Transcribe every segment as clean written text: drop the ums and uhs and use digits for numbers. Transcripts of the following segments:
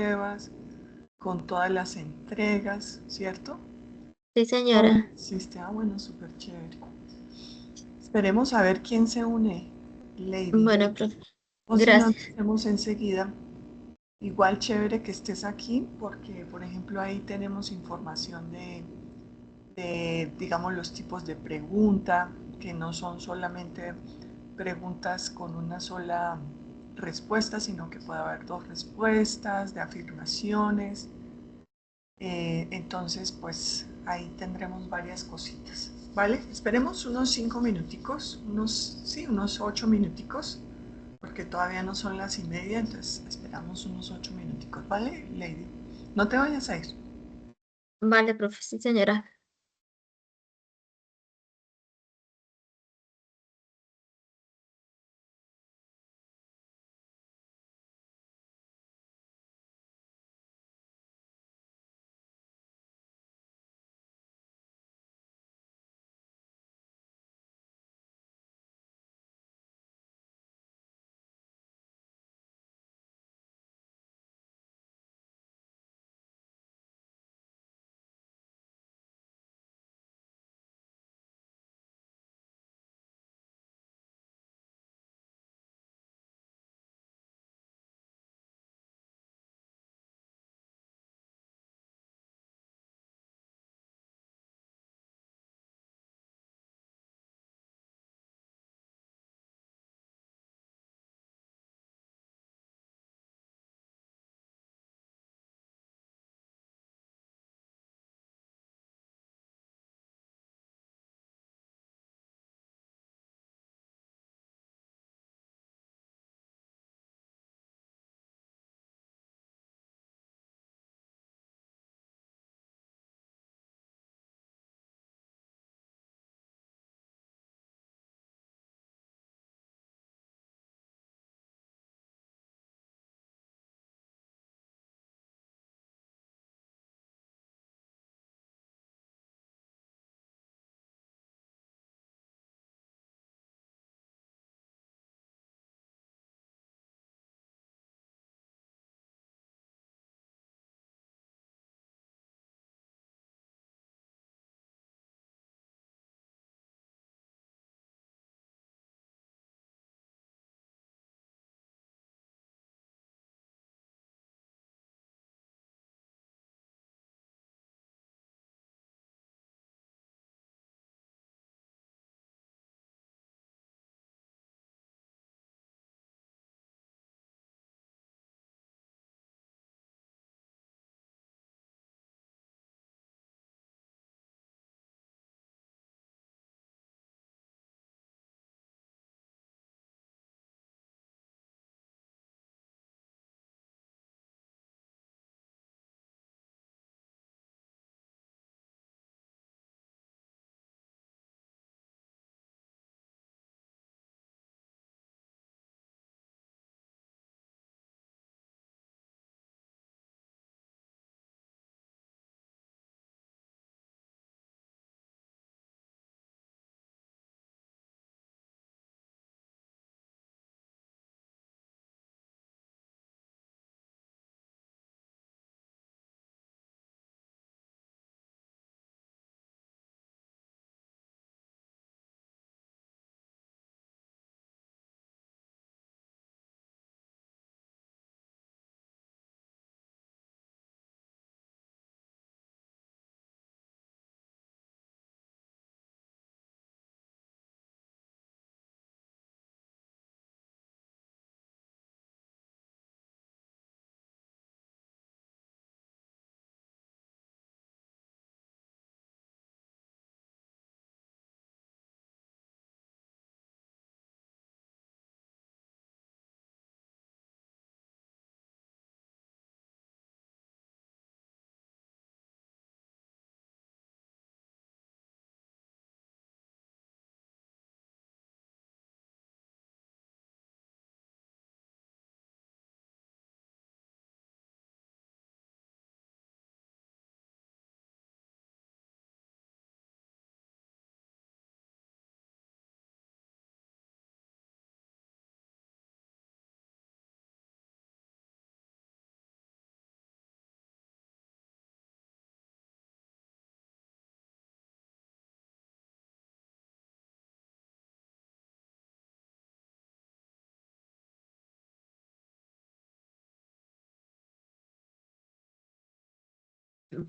pruebas, con todas las entregas, ¿cierto? Sí, Todo señora. existe. Ah, bueno, súper chévere. Esperemos a ver quién se une, Lady. Bueno, profe. O si no, lo Gracias. hacemos enseguida. Igual chévere que estés aquí porque, por ejemplo, ahí tenemos información digamos, los tipos de pregunta, que no son solamente preguntas con una sola respuesta, sino que puede haber dos respuestas, de afirmaciones. Entonces, pues ahí tendremos varias cositas, ¿vale? Esperemos unos 5 minuticos, sí, unos 8 minuticos, porque todavía no son las y media, entonces esperamos unos 8 minuticos, ¿vale, Lady? No te vayas a ir. Vale, profe. Sí, señora.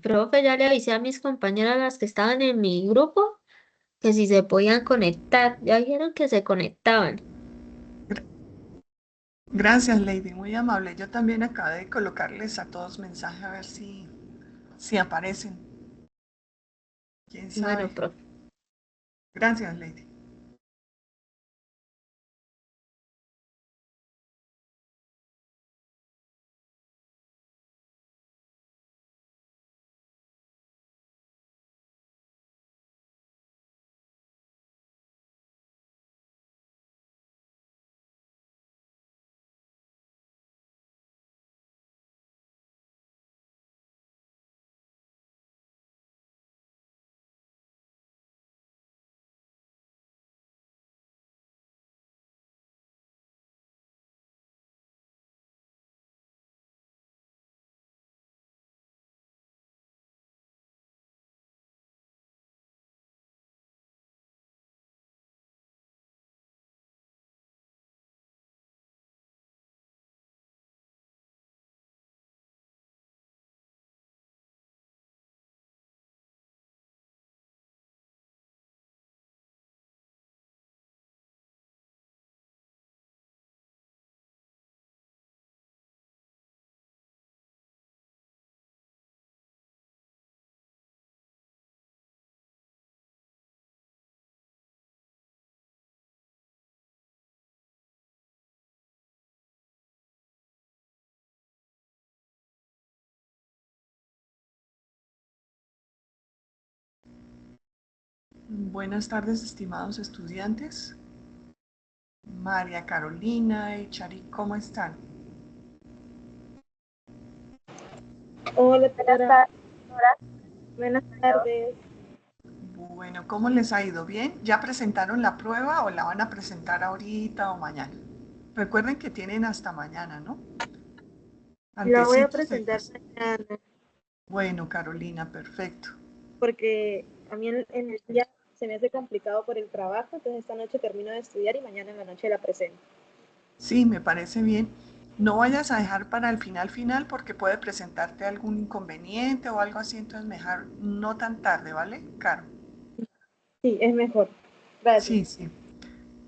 Profe, ya le avisé a mis compañeras las que estaban en mi grupo que si se podían conectar. Ya dijeron que se conectaban. Gra- Gracias, Lady, muy amable. Yo también acabé de colocarles a todos mensaje a ver si aparecen. ¿Quién Bueno, sabe? profe. Gracias, Lady. Buenas tardes, estimados estudiantes. María Carolina y Chari, ¿cómo están? Hola, Buenas tutora. tardes. Buenas tardes. Bueno, ¿cómo les ha ido? ¿Bien? ¿Ya presentaron la prueba o la van a presentar ahorita o mañana? Recuerden que tienen hasta mañana, ¿no? La voy a Antecitos de presentar las... mañana Bueno, Carolina, perfecto. porque a mí en el día se me hace complicado por el trabajo, entonces esta noche termino de estudiar y mañana en la noche la presento. Sí, me parece bien. No vayas a dejar para el final porque puede presentarte algún inconveniente o algo así, entonces mejor no tan tarde, ¿vale, Caro? Sí, es mejor. Gracias. Sí, sí.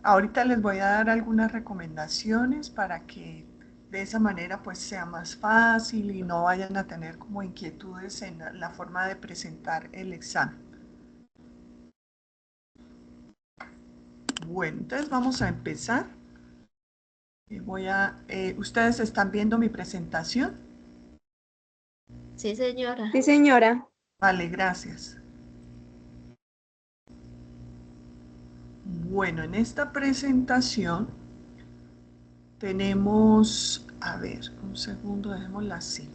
Ahorita les voy a dar algunas recomendaciones para que de esa manera pues sea más fácil y no vayan a tener como inquietudes en la forma de presentar el examen. Bueno, entonces vamos a empezar. ¿Ustedes están viendo mi presentación? Sí, señora. Sí, señora. Vale, gracias. Bueno, en esta presentación tenemos, a ver, un segundo, dejémosla así.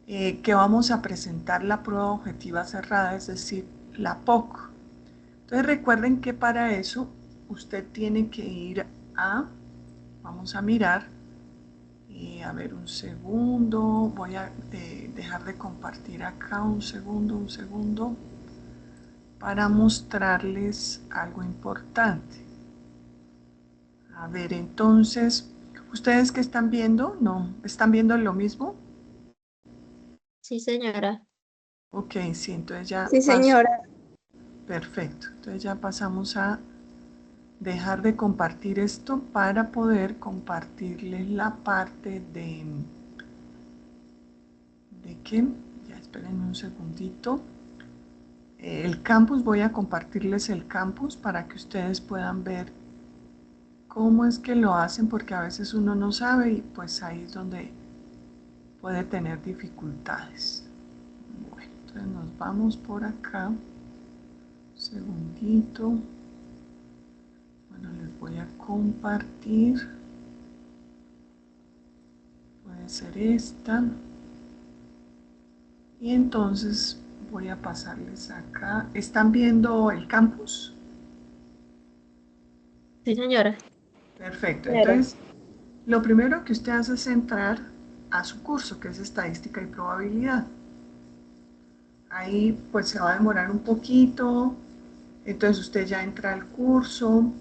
Que vamos a presentar la prueba objetiva cerrada, es decir, la POC. Entonces recuerden que para eso usted tiene que ir vamos a mirar, a ver un segundo, voy a dejar de compartir acá un segundo, para mostrarles algo importante. A ver, entonces, ¿ustedes qué están viendo? ¿No? ¿Están viendo lo mismo? Sí, señora. Ok, sí, entonces ya Sí, paso. señora. Perfecto, entonces ya pasamos a dejar de compartir esto para poder compartirles la parte ¿de qué? Ya esperen un segundito. El campus, voy a compartirles el campus para que ustedes puedan ver cómo es que lo hacen, porque a veces uno no sabe y pues ahí es donde puede tener dificultades. Bueno, entonces nos vamos por acá. Un segundito. Bueno, les voy a compartir. Puede ser esta. Y entonces voy a pasarles acá. ¿Están viendo el campus? Sí, señora. Perfecto. Señora. Entonces, lo primero que usted hace es entrar a su curso, que es Estadística y Probabilidad. Ahí pues se va a demorar un poquito. Entonces usted ya entra al curso.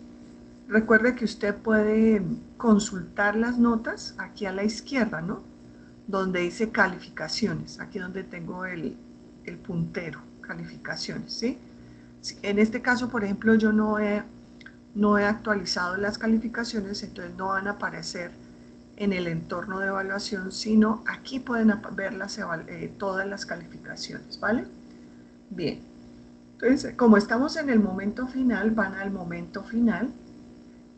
Recuerde que usted puede consultar las notas aquí a la izquierda, ¿no? donde dice calificaciones, aquí donde tengo el puntero, calificaciones, ¿sí? En este caso, por ejemplo, yo no he actualizado las calificaciones, entonces no van a aparecer en el entorno de evaluación, sino aquí pueden ver todas las calificaciones, ¿vale? Bien, entonces como estamos en el momento final, van al momento final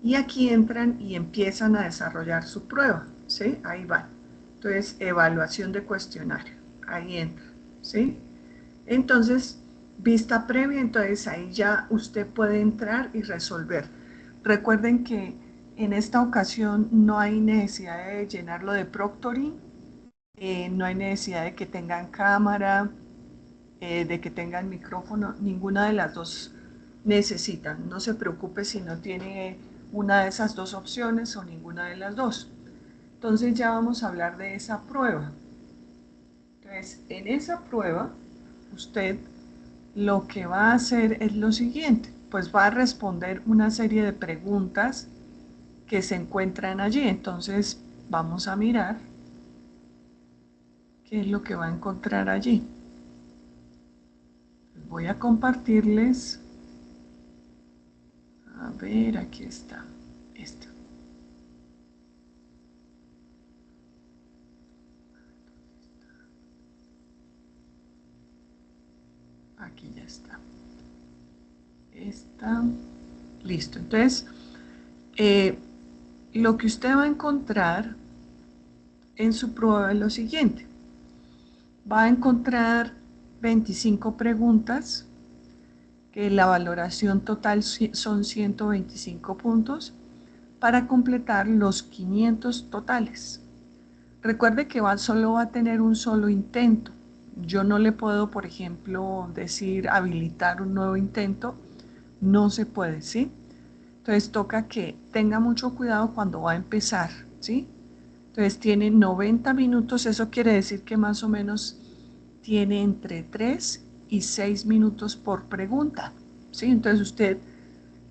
y aquí entran y empiezan a desarrollar su prueba, ¿sí? Ahí van. Entonces, evaluación de cuestionario, ahí entra, ¿sí? Entonces, vista previa, entonces ahí ya usted puede entrar y resolver. Recuerden que en esta ocasión no hay necesidad de llenarlo de proctoring, no hay necesidad de que tengan cámara, de que tengan micrófono, ninguna de las dos necesitan. No se preocupe si no tiene una de esas dos opciones o ninguna de las dos. Entonces ya vamos a hablar de esa prueba. Entonces, en esa prueba, usted lo que va a hacer es lo siguiente, pues va a responder una serie de preguntas que se encuentran allí. Entonces, vamos a mirar qué es lo que va a encontrar allí. Voy a compartirles. A ver, aquí está. Esto. Aquí ya está. Está listo. Entonces, lo que usted va a encontrar en su prueba es lo siguiente. Va a encontrar 25 preguntas, que la valoración total son 125 puntos, para completar los 500 totales. Recuerde que solo va a tener un solo intento. Yo no le puedo, por ejemplo, decir habilitar un nuevo intento. No se puede, ¿sí? Entonces toca que tenga mucho cuidado cuando va a empezar, ¿sí? Entonces tiene 90 minutos, eso quiere decir que más o menos tiene entre 3 y 6 minutos por pregunta, ¿sí? Entonces usted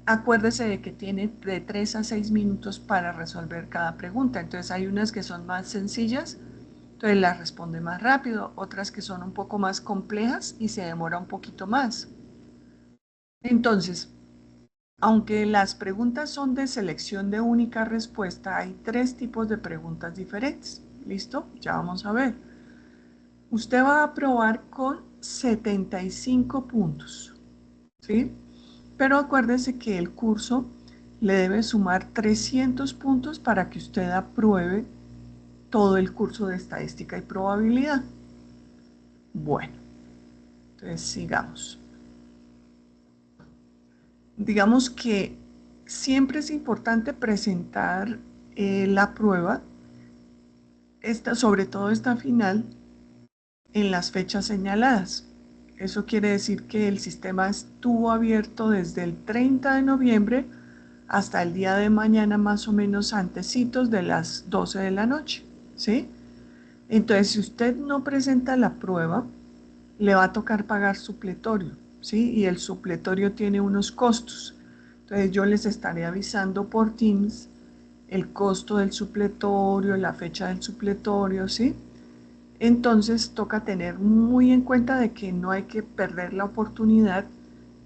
acuérdese de que tiene de 3 a 6 minutos para resolver cada pregunta. Entonces hay unas que son más sencillas, entonces las responde más rápido, otras que son un poco más complejas y se demora un poquito más. Entonces, aunque las preguntas son de selección de única respuesta, hay 3 tipos de preguntas diferentes. ¿Listo? Ya vamos a ver. Usted va a probar con 75 puntos, ¿sí? Pero acuérdese que el curso le debe sumar 300 puntos para que usted apruebe todo el curso de estadística y probabilidad. Bueno, entonces sigamos. Digamos que siempre es importante presentar la prueba, sobre todo esta final, en las fechas señaladas. Eso quiere decir que el sistema estuvo abierto desde el 30 de noviembre hasta el día de mañana, más o menos antecitos de las 12 de la noche, ¿sí? Entonces, si usted no presenta la prueba, le va a tocar pagar supletorio, ¿sí? Y el supletorio tiene unos costos. Entonces, yo les estaré avisando por Teams el costo del supletorio, la fecha del supletorio, ¿sí? Entonces toca tener muy en cuenta de que no hay que perder la oportunidad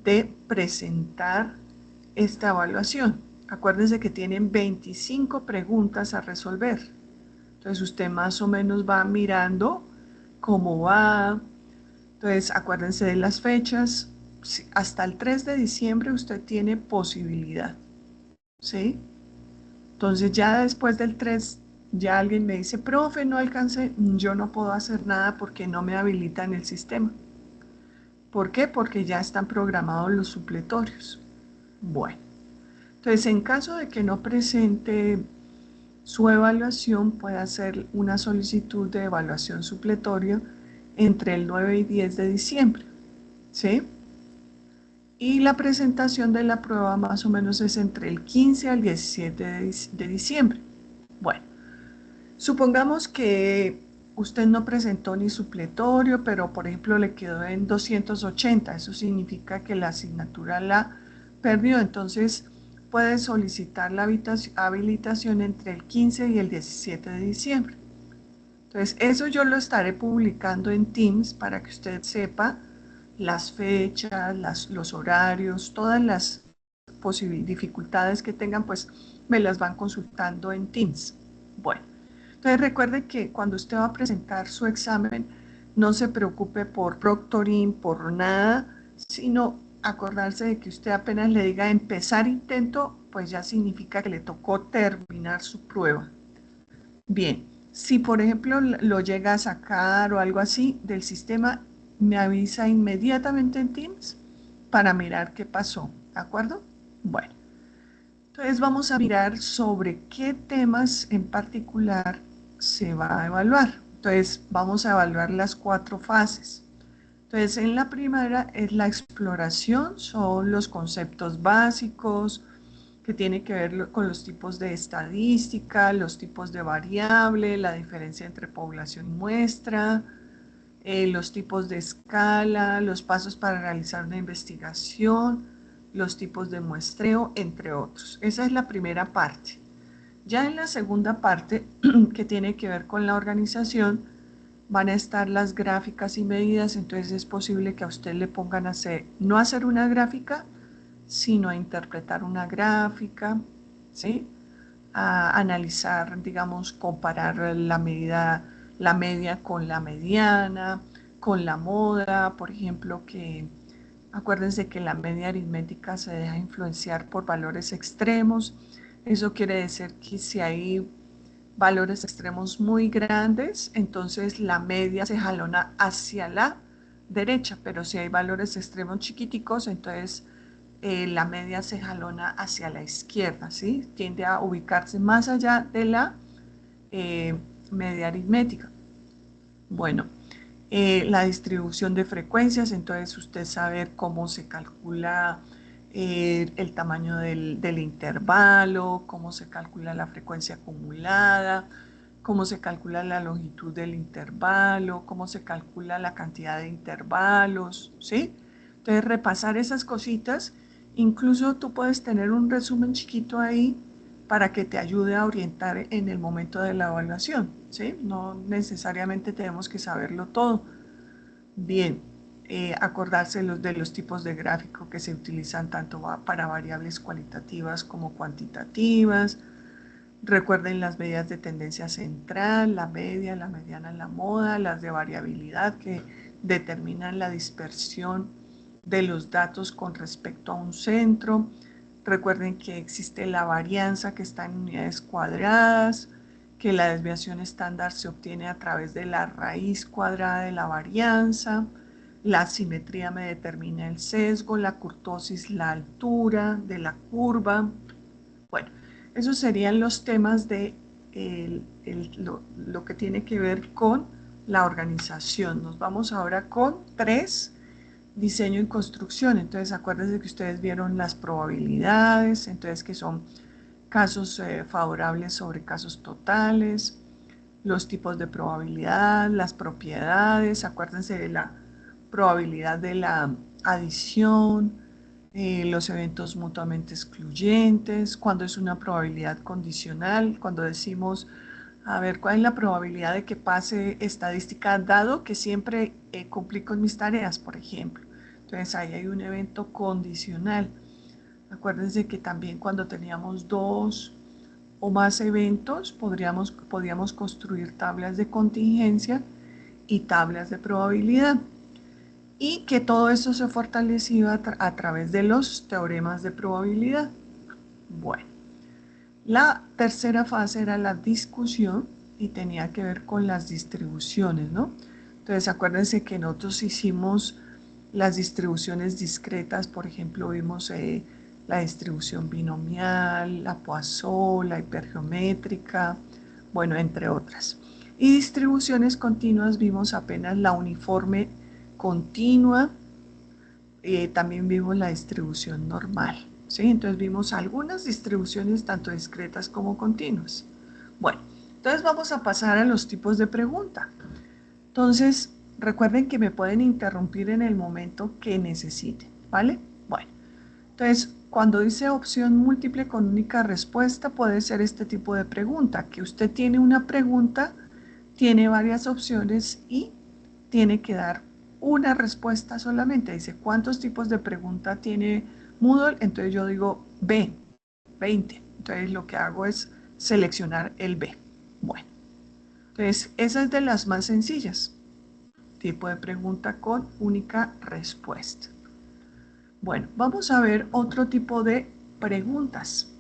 de presentar esta evaluación. Acuérdense que tienen 25 preguntas a resolver. Entonces usted más o menos va mirando cómo va. Entonces acuérdense de las fechas. Hasta el 3 de diciembre usted tiene posibilidad, ¿sí? Entonces ya después del 3, ya alguien me dice, profe, no alcancé, yo no puedo hacer nada porque no me habilita en el sistema. ¿Por qué? Porque ya están programados los supletorios. Bueno, entonces en caso de que no presente su evaluación, puede hacer una solicitud de evaluación supletoria entre el 9 y 10 de diciembre, ¿sí? Y la presentación de la prueba más o menos es entre el 15 al 17 de diciembre. Bueno, supongamos que usted no presentó ni supletorio, pero por ejemplo le quedó en 280, eso significa que la asignatura la perdió, entonces puede solicitar la habilitación entre el 15 y el 17 de diciembre. Entonces, eso yo lo estaré publicando en Teams para que usted sepa las fechas, los horarios, todas las dificultades que tengan, pues me las van consultando en Teams. Bueno, entonces recuerde que cuando usted va a presentar su examen, no se preocupe por proctoring, por nada, sino acordarse de que usted apenas le diga empezar intento, pues ya significa que le tocó terminar su prueba. Bien, si por ejemplo lo llega a sacar o algo así del sistema, me avisa inmediatamente en Teams para mirar qué pasó, ¿de acuerdo? Bueno, entonces vamos a mirar sobre qué temas en particular se va a evaluar. Entonces vamos a evaluar las 4 fases. Entonces en la primera es la exploración, son los conceptos básicos, que tiene que ver con los tipos de estadística, los tipos de variable, la diferencia entre población y muestra, los tipos de escala, los pasos para realizar una investigación, los tipos de muestreo, entre otros. Esa es la primera parte. Ya en la segunda parte, que tiene que ver con la organización, van a estar las gráficas y medidas, entonces es posible que a usted le pongan a hacer, no hacer una gráfica, sino a interpretar una gráfica, ¿sí? A analizar, digamos, comparar la media con la mediana, con la moda, por ejemplo, que acuérdense que la media aritmética se deja influenciar por valores extremos. Eso quiere decir que si hay valores extremos muy grandes, entonces la media se jalona hacia la derecha, pero si hay valores extremos chiquiticos, entonces la media se jalona hacia la izquierda, ¿sí? Tiende a ubicarse más allá de la media aritmética. Bueno, la distribución de frecuencias, entonces usted sabe cómo se calcula el tamaño del intervalo, cómo se calcula la frecuencia acumulada, cómo se calcula la longitud del intervalo, cómo se calcula la cantidad de intervalos, ¿sí? Entonces repasar esas cositas, incluso tú puedes tener un resumen chiquito ahí para que te ayude a orientar en el momento de la evaluación, ¿sí? No necesariamente tenemos que saberlo todo. Bien, acordarse de los tipos de gráfico que se utilizan tanto para variables cualitativas como cuantitativas. Recuerden las medidas de tendencia central, la media, la mediana, la moda, las de variabilidad que determinan la dispersión de los datos con respecto a un centro. Recuerden que existe la varianza que está en unidades cuadradas, que la desviación estándar se obtiene a través de la raíz cuadrada de la varianza, la simetría me determina el sesgo, la kurtosis la altura de la curva. Bueno, esos serían los temas de lo que tiene que ver con la organización. Nos vamos ahora con 3, diseño y construcción. Entonces acuérdense que ustedes vieron las probabilidades, entonces que son casos favorables sobre casos totales, los tipos de probabilidad, las propiedades, acuérdense de la probabilidad de la adición, los eventos mutuamente excluyentes, cuando es una probabilidad condicional, cuando decimos, a ver, ¿cuál es la probabilidad de que pase estadística dado que siempre cumplí con mis tareas, por ejemplo? Entonces ahí hay un evento condicional. Acuérdense que también cuando teníamos 2 o más eventos podíamos construir tablas de contingencia y tablas de probabilidad, y que todo eso se fortalecía a través de los teoremas de probabilidad. Bueno, la tercera fase era la discusión y tenía que ver con las distribuciones, ¿no? Entonces acuérdense que nosotros hicimos las distribuciones discretas, por ejemplo, vimos la distribución binomial, la Poisson, la hipergeométrica, bueno, entre otras. Y distribuciones continuas vimos apenas la uniforme continua, también vimos la distribución normal, ¿sí? Entonces vimos algunas distribuciones tanto discretas como continuas. Bueno, entonces vamos a pasar a los tipos de pregunta. Entonces, recuerden que me pueden interrumpir en el momento que necesiten, ¿vale? Bueno, entonces, cuando dice opción múltiple con única respuesta, puede ser este tipo de pregunta, que usted tiene una pregunta tiene varias opciones y tiene que dar una respuesta solamente. Dice, ¿cuántos tipos de pregunta tiene Moodle? Entonces yo digo B, 20. Entonces lo que hago es seleccionar el B. Bueno, entonces esa es de las más sencillas. Tipo de pregunta con única respuesta. Bueno, vamos a ver otro tipo de preguntas.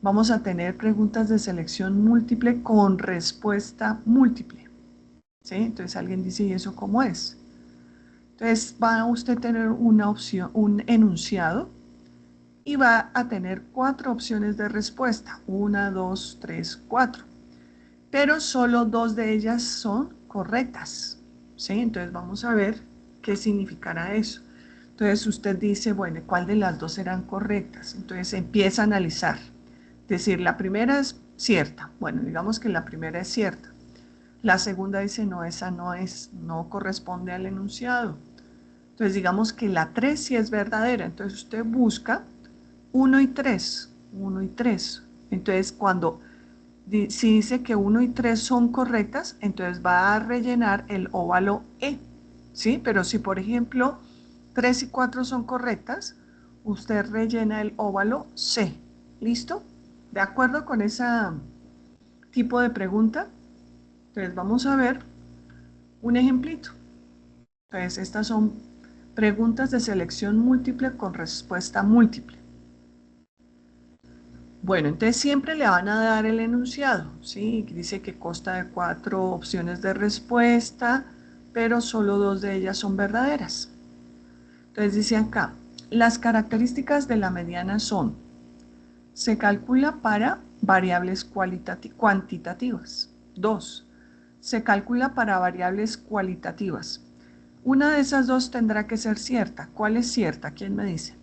Vamos a tener preguntas de selección múltiple con respuesta múltiple. ¿Sí? Entonces alguien dice, ¿y eso cómo es? Entonces va a usted tener una opción, un enunciado, y va a tener 4 opciones de respuesta. 1, 2, 3, 4. Pero solo 2 de ellas son correctas. ¿Sí? Entonces vamos a ver qué significará eso. Entonces usted dice, bueno, ¿cuál de las 2 serán correctas? Entonces empieza a analizar. Es decir, la primera es cierta. Bueno, digamos que la primera es cierta. La segunda dice, no, esa no corresponde al enunciado. Entonces digamos que la 3 sí es verdadera. Entonces usted busca 1 y 3. 1 y 3. Entonces si dice que 1 y 3 son correctas, entonces va a rellenar el óvalo E. ¿Sí? Pero si por ejemplo 3 y 4 son correctas, usted rellena el óvalo C. ¿Listo? ¿De acuerdo con ese tipo de pregunta? Entonces vamos a ver un ejemplito. Entonces estas son preguntas de selección múltiple con respuesta múltiple. Bueno, entonces siempre le van a dar el enunciado, ¿sí? Dice que consta de 4 opciones de respuesta, pero solo 2 de ellas son verdaderas. Entonces dice acá, las características de la mediana son, se calcula para variables cuantitativas. 2. Se calcula para variables cualitativas. Una de esas 2 tendrá que ser cierta. ¿Cuál es cierta? ¿Quién me dice?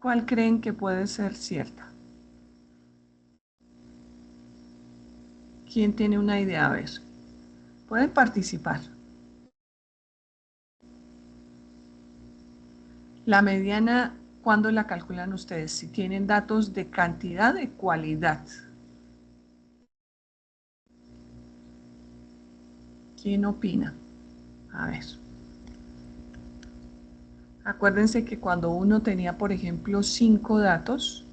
¿Cuál creen que puede ser cierta? ¿Quién tiene una idea? A ver, pueden participar. La mediana, ¿cuándo la calculan ustedes? Si tienen datos de cantidad, de cualidad. ¿Quién opina? A ver. Acuérdense que cuando uno tenía, por ejemplo, 5 datos,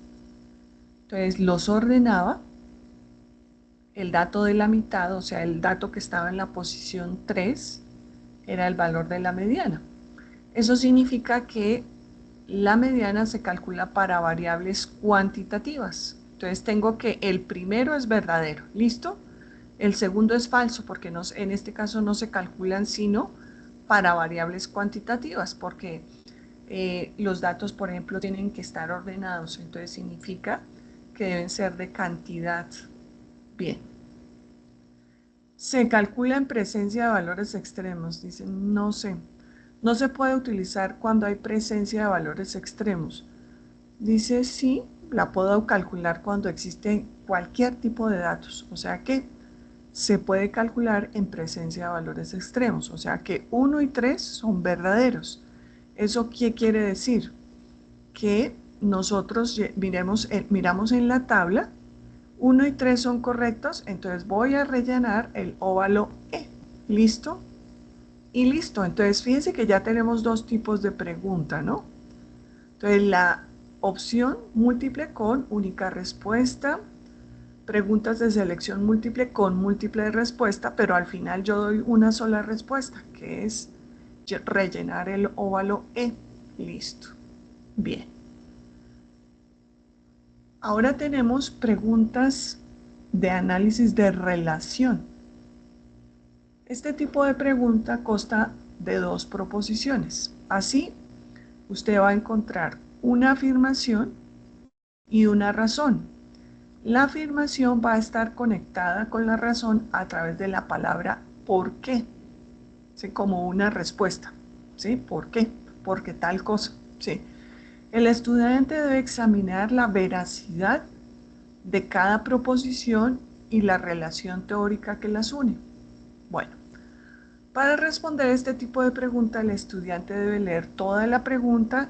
entonces los ordenaba, el dato de la mitad, o sea, el dato que estaba en la posición 3, era el valor de la mediana. Eso significa que la mediana se calcula para variables cuantitativas. Entonces tengo que el primero es verdadero, ¿listo? El segundo es falso porque en este caso no se calculan sino para variables cuantitativas porque los datos, por ejemplo, tienen que estar ordenados. Entonces significa que deben ser de cantidad. Bien. Se calcula en presencia de valores extremos. Dicen, no sé. No se puede utilizar cuando hay presencia de valores extremos. Dice, sí, la puedo calcular cuando existe cualquier tipo de datos. O sea que se puede calcular en presencia de valores extremos. O sea que 1 y 3 son verdaderos. ¿Eso qué quiere decir? Que nosotros miramos en la tabla, 1 y 3 son correctos, entonces voy a rellenar el óvalo E. ¿Listo? Y listo. Entonces fíjense que ya tenemos 2 tipos de pregunta, ¿no? Entonces la opción múltiple con única respuesta, preguntas de selección múltiple con múltiple respuesta, pero al final yo doy una sola respuesta, que es rellenar el óvalo E. Listo. Bien. Ahora tenemos preguntas de análisis de relación. Este tipo de pregunta consta de 2 proposiciones. Así, usted va a encontrar una afirmación y una razón. La afirmación va a estar conectada con la razón a través de la palabra ¿por qué? ¿Sí? Como una respuesta. ¿Sí? ¿Por qué? Porque tal cosa. ¿Sí? El estudiante debe examinar la veracidad de cada proposición y la relación teórica que las une. Bueno, para responder este tipo de pregunta, el estudiante debe leer toda la pregunta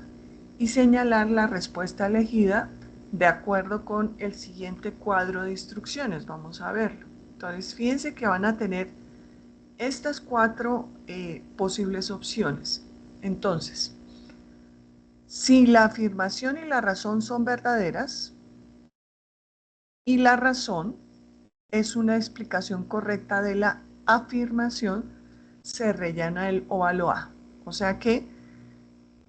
y señalar la respuesta elegida de acuerdo con el siguiente cuadro de instrucciones. Vamos a verlo. Entonces, fíjense que van a tener estas 4 posibles opciones. Entonces, si la afirmación y la razón son verdaderas y la razón es una explicación correcta de la afirmación, se rellena el óvalo A. O sea que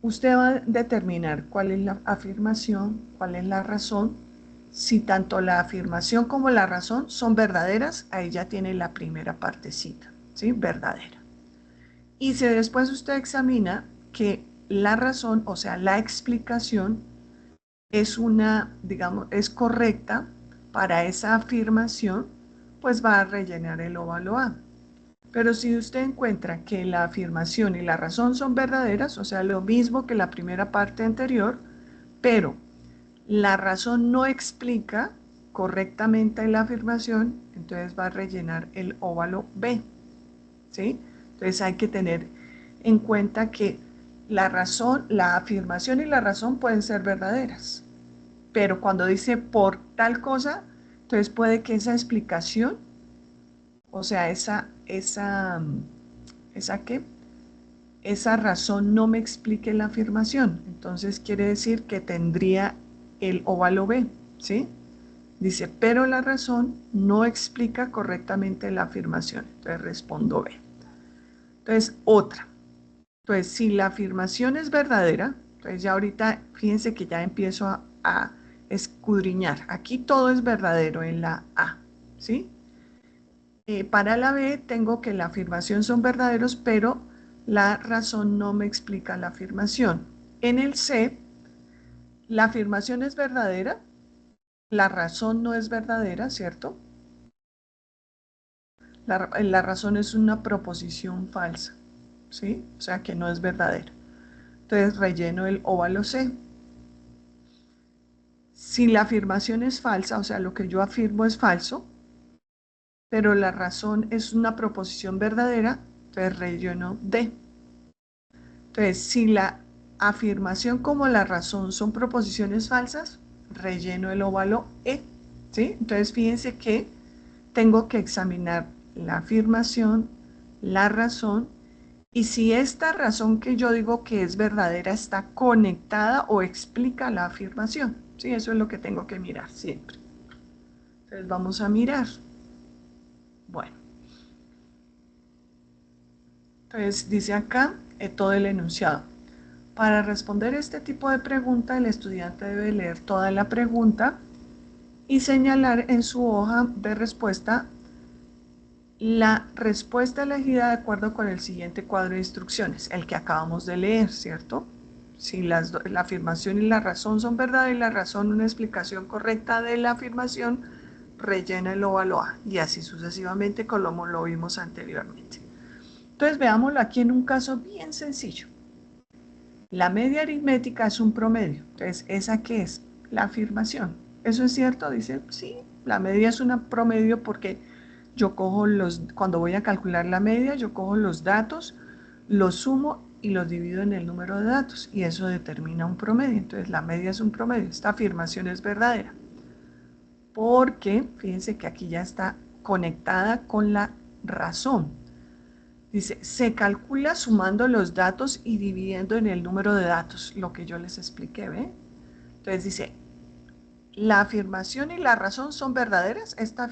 usted va a determinar cuál es la afirmación, cuál es la razón. Si tanto la afirmación como la razón son verdaderas, ahí ya tiene la primera partecita, ¿sí? Verdadera. Y si después usted examina que la razón, o sea, la explicación es digamos, es correcta para esa afirmación, pues va a rellenar el óvalo A. Pero si usted encuentra que la afirmación y la razón son verdaderas, o sea, lo mismo que la primera parte anterior, pero la razón no explica correctamente la afirmación, entonces va a rellenar el óvalo B, ¿sí? Entonces hay que tener en cuenta que la razón, la afirmación y la razón pueden ser verdaderas, pero cuando dice por tal cosa, entonces puede que esa explicación, o sea, ¿esa qué? Esa razón no me explique la afirmación. Entonces quiere decir que tendría el óvalo B, ¿sí? Dice, pero la razón no explica correctamente la afirmación. Entonces respondo B. Entonces, otra. Entonces, si la afirmación es verdadera, entonces ya ahorita, fíjense que ya empiezo a escudriñar. Aquí todo es verdadero en la A, ¿sí? Para la B tengo que la afirmación son verdaderos, pero la razón no me explica la afirmación. En el C, la afirmación es verdadera, la razón no es verdadera, ¿cierto? La razón es una proposición falsa, ¿sí? O sea que no es verdadera. Entonces relleno el óvalo C. Si la afirmación es falsa, o sea, lo que yo afirmo es falso, pero la razón es una proposición verdadera, entonces relleno D. Entonces, si la afirmación como la razón son proposiciones falsas, relleno el óvalo E, ¿sí? Entonces, fíjense que tengo que examinar la afirmación, la razón, y si esta razón que yo digo que es verdadera está conectada o explica la afirmación, ¿sí? Eso es lo que tengo que mirar siempre. Entonces, vamos a mirar. Bueno, entonces dice acá todo el enunciado. Para responder este tipo de pregunta, el estudiante debe leer toda la pregunta y señalar en su hoja de respuesta la respuesta elegida de acuerdo con el siguiente cuadro de instrucciones, el que acabamos de leer, ¿cierto? Si la afirmación y la razón son verdad y la razón una explicación correcta de la afirmación, rellena el óvalo A y así sucesivamente como lo vimos anteriormente. Entonces veámoslo aquí en un caso bien sencillo. La media aritmética es un promedio. Entonces, ¿esa qué es? La afirmación. ¿Eso es cierto? Dice, sí, la media es un promedio porque yo cojo cuando voy a calcular la media, yo cojo los datos, los sumo y los divido en el número de datos y eso determina un promedio. Entonces, la media es un promedio. Esta afirmación es verdadera. Porque, fíjense que aquí ya está conectada con la razón. Dice, se calcula sumando los datos y dividiendo en el número de datos, lo que yo les expliqué, ¿ve? Entonces dice, la afirmación y la razón son verdaderas, esta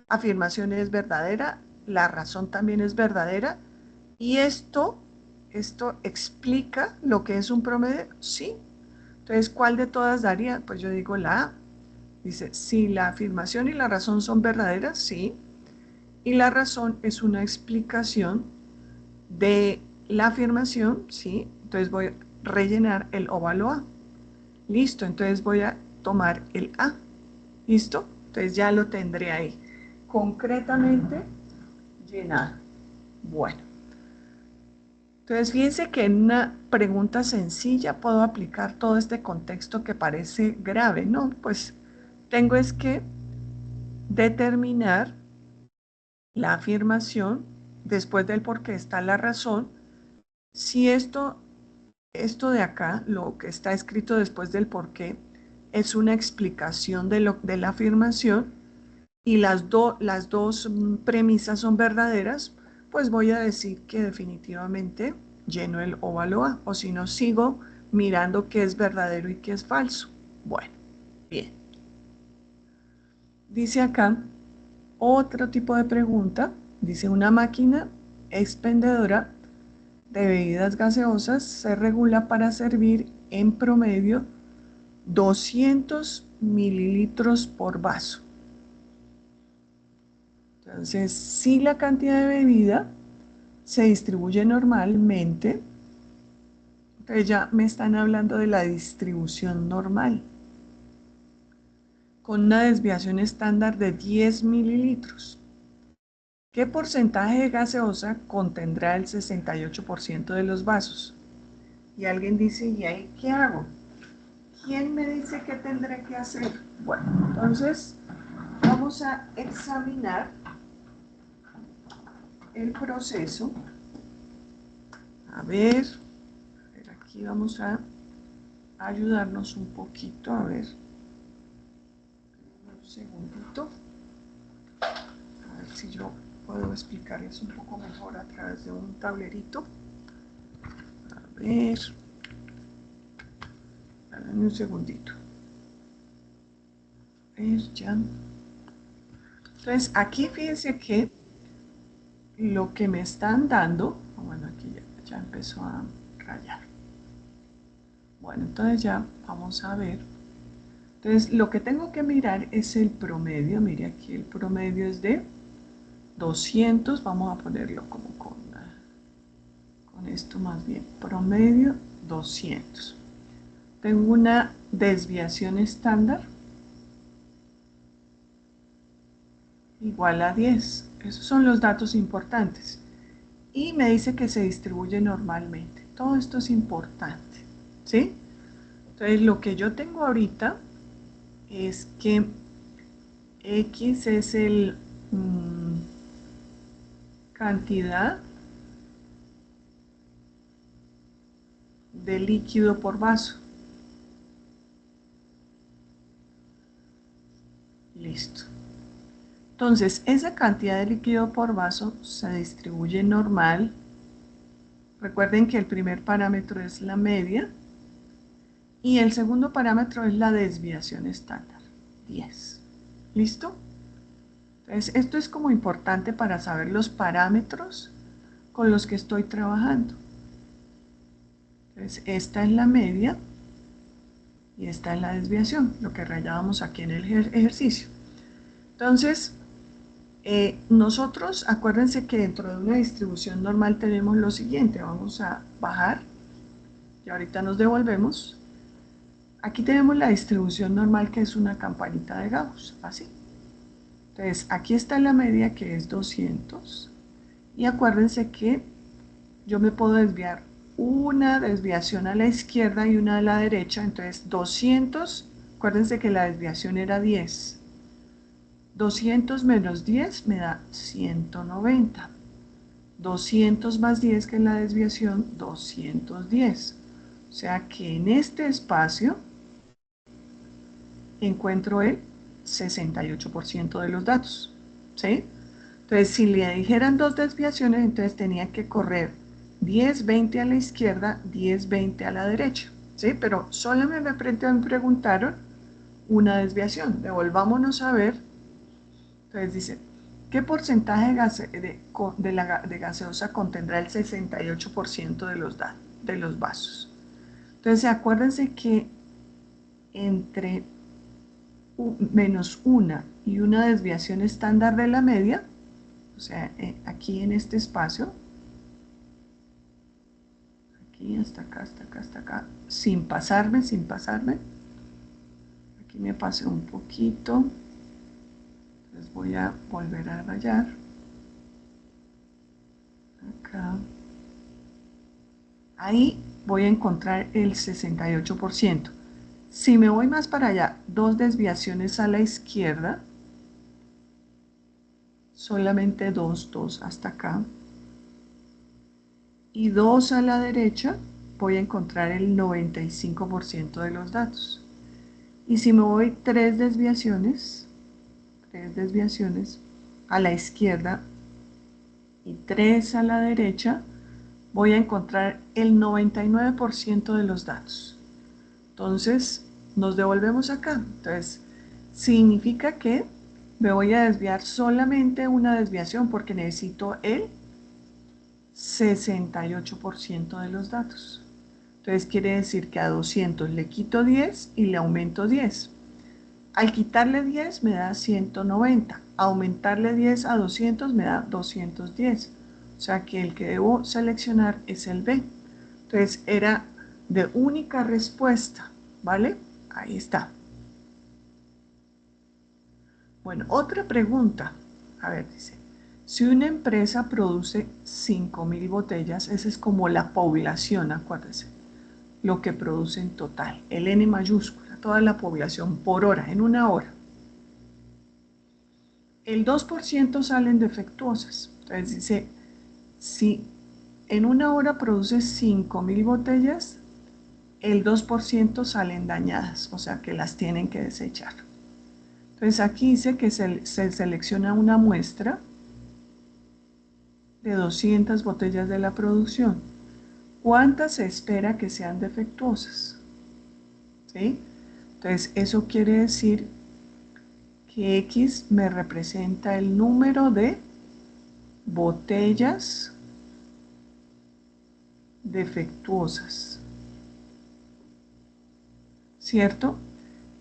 afirmación es verdadera, la razón también es verdadera, y esto explica lo que es un promedio, sí. Entonces, ¿cuál de todas daría? Pues yo digo la A. Dice, si la afirmación y la razón son verdaderas, sí. Y la razón es una explicación de la afirmación, ¿sí? Entonces voy a rellenar el óvalo A. Listo, entonces voy a tomar el A. ¿Listo? Entonces ya lo tendré ahí. Concretamente llenado. Bueno. Entonces fíjense que en una pregunta sencilla puedo aplicar todo este contexto que parece grave, ¿no? Pues tengo es que determinar la afirmación, después del por qué está la razón, si esto esto de acá, lo que está escrito después del por qué, es una explicación de la afirmación y las dos premisas son verdaderas, pues voy a decir que definitivamente lleno el óvalo A, o si no sigo mirando qué es verdadero y qué es falso. Bueno, bien. Dice acá otro tipo de pregunta, dice una máquina expendedora de bebidas gaseosas se regula para servir en promedio 200 mililitros por vaso. Entonces, si la cantidad de bebida se distribuye normalmente, entonces ya me están hablando de la distribución normal, con una desviación estándar de 10 mililitros. ¿Qué porcentaje de gaseosa contendrá el 68% de los vasos? Y alguien dice, ¿y ahí qué hago? ¿Quién me dice qué tendré que hacer? Bueno, entonces vamos a examinar el proceso. A ver, aquí vamos a ayudarnos un poquito, a ver, un segundito, a ver si yo puedo explicarles un poco mejor a través de un tablerito. A ver, dame un segundito. A ver, ya. Entonces, aquí fíjense que lo que me están dando, bueno, aquí ya empezó a rayar. Bueno, entonces ya vamos a ver. Entonces, lo que tengo que mirar es el promedio. Mire, aquí el promedio es de 200. Vamos a ponerlo como con esto más bien. Promedio 200. Tengo una desviación estándar igual a 10. Esos son los datos importantes. Y me dice que se distribuye normalmente. Todo esto es importante, ¿sí? Entonces, lo que yo tengo ahorita es que X es el cantidad de líquido por vaso. Listo. Entonces, esa cantidad de líquido por vaso se distribuye normal. Recuerden que el primer parámetro es la media y el segundo parámetro es la desviación estándar, 10. ¿Listo? Entonces, esto es como importante para saber los parámetros con los que estoy trabajando. Entonces, esta es la media y esta es la desviación, lo que rayábamos aquí en el ejercicio. Entonces, nosotros, acuérdense que dentro de una distribución normal tenemos lo siguiente, vamos a bajar y ahorita nos devolvemos. Aquí tenemos la distribución normal que es una campanita de Gauss, así. Entonces, aquí está la media que es 200 y acuérdense que yo me puedo desviar una desviación a la izquierda y una a la derecha, entonces 200, acuérdense que la desviación era 10. 200 menos 10 me da 190. 200 más 10, que es la desviación, 210. O sea que en este espacio encuentro el 68% de los datos. ¿Sí? Entonces, si le dijeran dos desviaciones, entonces tenía que correr 10, 20 a la izquierda, 10, 20 a la derecha. ¿Sí? Pero solamente me preguntaron una desviación. Devolvámonos a ver. Entonces dice, ¿qué porcentaje de gaseosa contendrá el 68% de los vasos? Entonces acuérdense que entre menos una y una desviación estándar de la media, o sea, aquí en este espacio, aquí hasta acá, hasta acá, hasta acá, sin pasarme, aquí me pasé un poquito, entonces voy a volver a rayar, acá, ahí voy a encontrar el 68%. Si me voy más para allá, dos desviaciones a la izquierda, solamente dos hasta acá, y dos a la derecha, voy a encontrar el 95% de los datos. Y si me voy tres desviaciones a la izquierda y 3 a la derecha, voy a encontrar el 99% de los datos. Entonces, nos devolvemos acá. Entonces, significa que me voy a desviar solamente una desviación porque necesito el 68% de los datos. Entonces, quiere decir que a 200 le quito 10 y le aumento 10. Al quitarle 10 me da 190. Aumentarle 10 a 200 me da 210. O sea que el que debo seleccionar es el B. Entonces, era de única respuesta, ¿vale? Ahí está. Bueno, otra pregunta. A ver, dice, si una empresa produce 5.000 botellas, esa es como la población, acuérdense, lo que produce en total, el N mayúscula, toda la población por hora, en una hora. El 2% salen defectuosas. Entonces dice, si en una hora produce 5.000 botellas, el 2% salen dañadas, o sea que las tienen que desechar. Entonces aquí dice que se selecciona una muestra de 200 botellas de la producción. ¿Cuántas se espera que sean defectuosas? ¿Sí? Entonces eso quiere decir que X me representa el número de botellas defectuosas. ¿Cierto?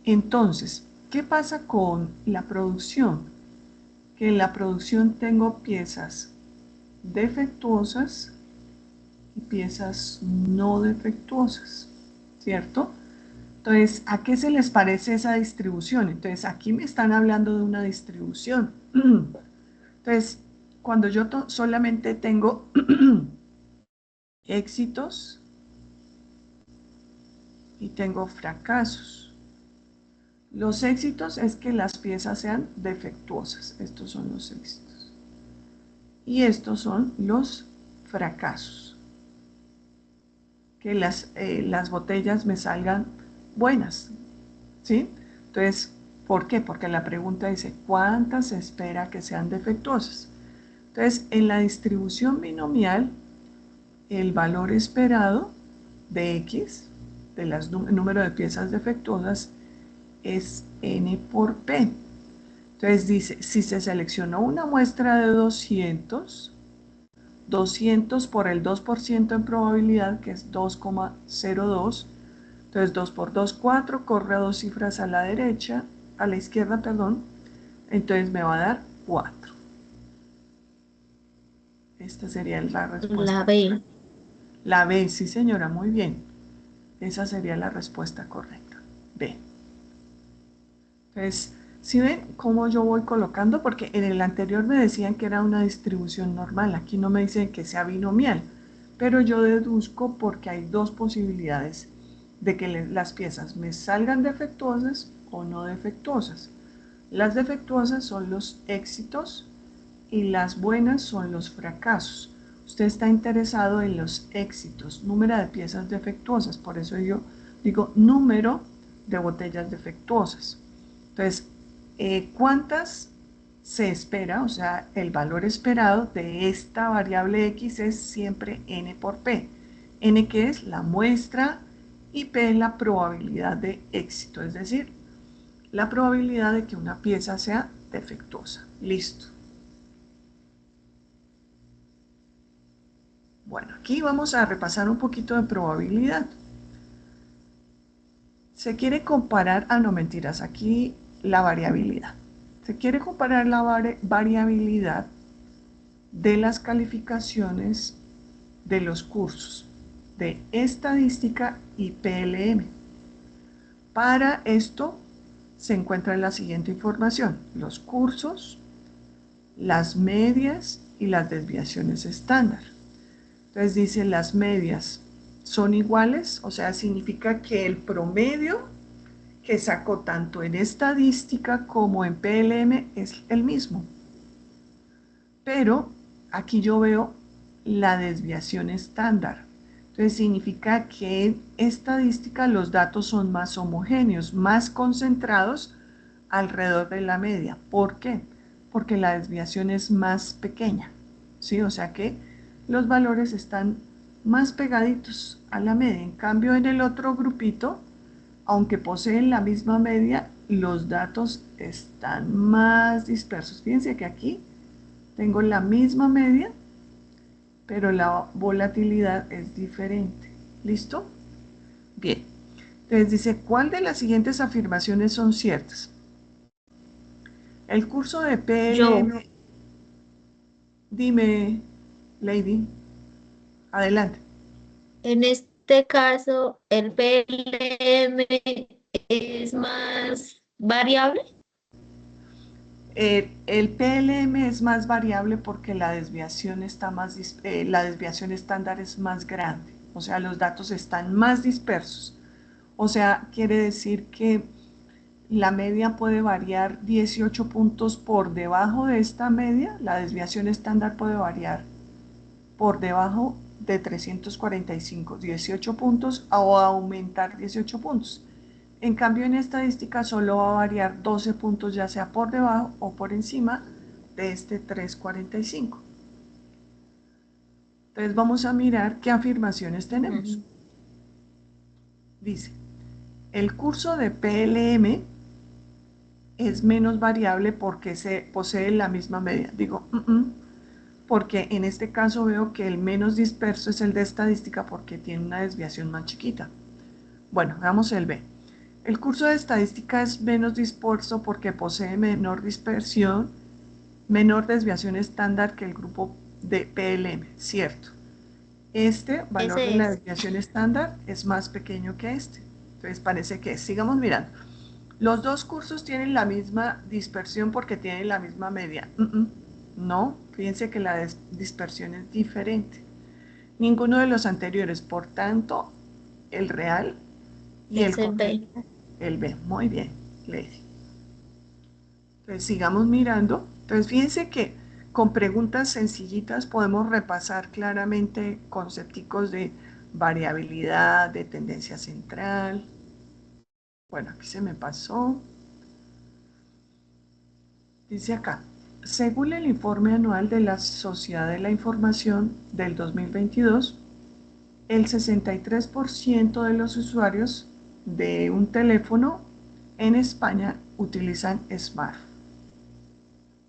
Entonces, ¿qué pasa con la producción? Que en la producción tengo piezas defectuosas y piezas no defectuosas, ¿cierto? Entonces, ¿a qué se les parece esa distribución? Entonces, aquí me están hablando de una distribución. Entonces, cuando yo solamente tengo éxitos y tengo fracasos. Los éxitos es que las piezas sean defectuosas. Estos son los éxitos. Y estos son los fracasos. Que las botellas me salgan buenas. ¿Sí? Entonces, ¿por qué? Porque la pregunta dice, ¿cuántas se espera que sean defectuosas? Entonces, en la distribución binomial, el valor esperado de X, del número de piezas defectuosas, es N por P. Entonces dice, si se seleccionó una muestra de 200, 200 por el 2% en probabilidad, que es 2,02, entonces 2 por 2, 4, corre a dos cifras a la derecha, a la izquierda, perdón, entonces me va a dar 4. Esta sería la respuesta. La B. La B, sí señora, muy bien. Esa sería la respuesta correcta. B. Entonces, ¿sí ven cómo yo voy colocando? Porque en el anterior me decían que era una distribución normal. Aquí no me dicen que sea binomial. Pero yo deduzco porque hay dos posibilidades de que las piezas me salgan defectuosas o no defectuosas. Las defectuosas son los éxitos y las buenas son los fracasos. Usted está interesado en los éxitos, número de piezas defectuosas, por eso yo digo número de botellas defectuosas. Entonces, ¿cuántas se espera? O sea, el valor esperado de esta variable X es siempre N por P. N que es la muestra y P es la probabilidad de éxito, es decir, la probabilidad de que una pieza sea defectuosa. Listo. Bueno, aquí vamos a repasar un poquito de probabilidad. Se quiere comparar, no mentiras, aquí la variabilidad. Se quiere comparar la variabilidad de las calificaciones de los cursos de estadística y PLM. Para esto se encuentra la siguiente información: los cursos, las medias y las desviaciones estándar. Entonces dice las medias son iguales, o sea, significa que el promedio que sacó tanto en estadística como en PLM es el mismo. Pero aquí yo veo la desviación estándar. Entonces significa que en estadística los datos son más homogéneos, más concentrados alrededor de la media. ¿Por qué? Porque la desviación es más pequeña, ¿sí? O sea que los valores están más pegaditos a la media. En cambio, en el otro grupito, aunque poseen la misma media, los datos están más dispersos. Fíjense que aquí tengo la misma media, pero la volatilidad es diferente. ¿Listo? Bien. Entonces dice, ¿cuál de las siguientes afirmaciones son ciertas? El curso de Yo, PLM, dime, Lady, adelante. en este caso, el PLM es más variable. El PLM es más variable porque la desviación la desviación estándar es más grande, o sea, los datos están más dispersos. O sea, quiere decir que la media puede variar 18 puntos por debajo de esta media, la desviación estándar puede variar por debajo de 345, 18 puntos o aumentar 18 puntos. En cambio, en estadística solo va a variar 12 puntos, ya sea por debajo o por encima de este 345. Entonces vamos a mirar qué afirmaciones tenemos. Ujú. Dice, el curso de PLM es menos variable porque se posee la misma media. Digo, porque en este caso veo que el menos disperso es el de estadística porque tiene una desviación más chiquita. Bueno, veamos el B. El curso de estadística es menos disperso porque posee menor dispersión, menor desviación estándar que el grupo de PLM, cierto. Este valor de Ese la es. desviación estándar es más pequeño que este. Entonces parece que sigamos mirando. Los dos cursos tienen la misma dispersión porque tienen la misma media. No, fíjense que la dispersión es diferente. Ninguno de los anteriores, por tanto, el real y el Es el correcto, B. el B. Muy bien, Lady. Entonces sigamos mirando. Entonces fíjense que con preguntas sencillitas podemos repasar claramente conceptos de variabilidad, de tendencia central. Bueno, aquí se me pasó. Dice acá, según el informe anual de la Sociedad de la Información del 2022, el 63% de los usuarios de un teléfono en España utilizan smartphone.